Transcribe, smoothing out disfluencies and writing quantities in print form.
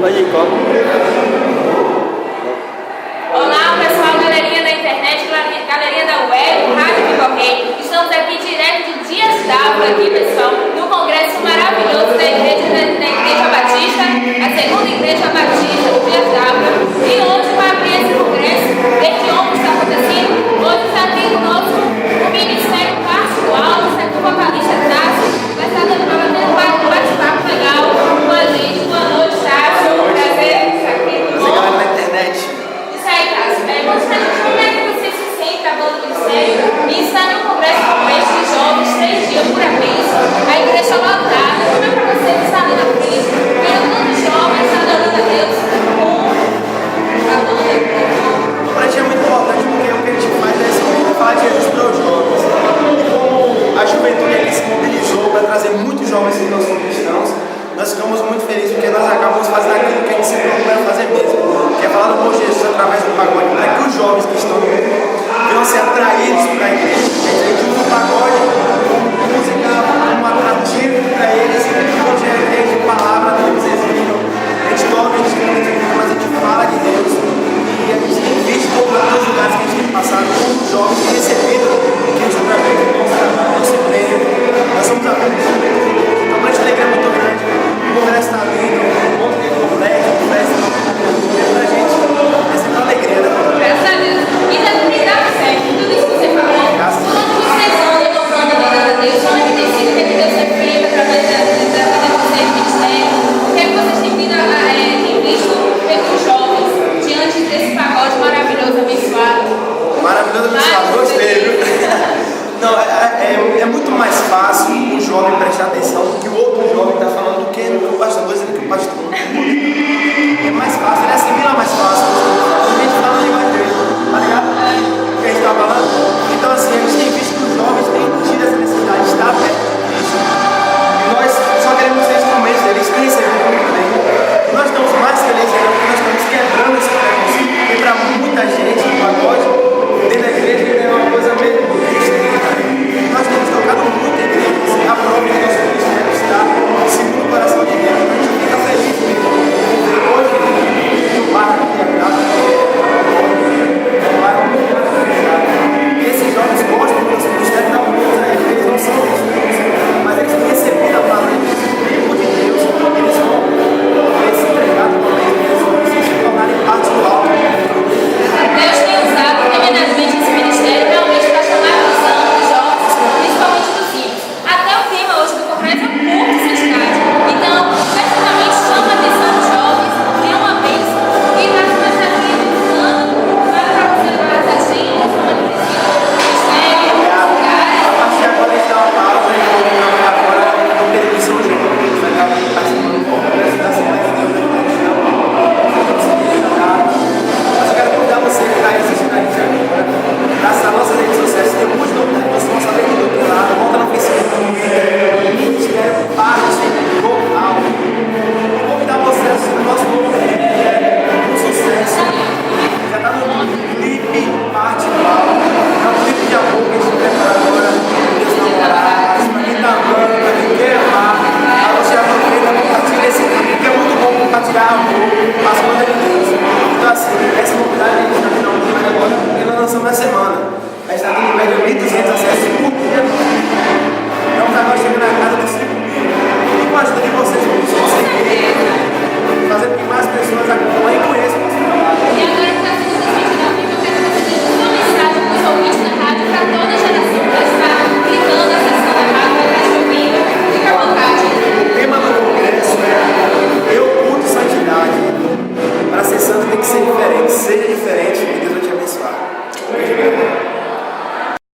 Pode ir, como? Olá pessoal, galerinha da internet, galerinha da web, rádio e correio. Estamos aqui direto de Dias d'Ávila, aqui pessoal, no congresso maravilhoso da Igreja Batista, a segunda Igreja Batista do Dias d'Ávila. E hoje vai abrir esse congresso, desde onde está acontecendo. Hoje está aqui conosco o Ministério Pastoral, está aqui o vocalista Tássio, vai estar dando para ter um bate-papo legal com a gente. Boa noite, Tássio, prazer estar aqui, tudo bom? Galera da internet. Isso aí, Tássio. Vamos fazer como é que você se sente acabando do ministério e está em um congresso como este de jovens, 3 dias por vez, a igreja lotada. Como é para você que está ali na frente, vendo tantos jovens adorando a Deus com a banda? Para a gente é muito importante porque o que a gente faz é falar de Jesus para os jovens. E como a juventude ele se mobilizou para trazer muitos jovens que não são cristãos, nós ficamos muito felizes porque nós acabamos fazendo aquilo que a gente sempre procura fazer mesmo, que é falar do amor de Jesus através do pagode, para que os jovens que estão no mundo venham ser atraídos para a igreja. A gente usa o pagode como música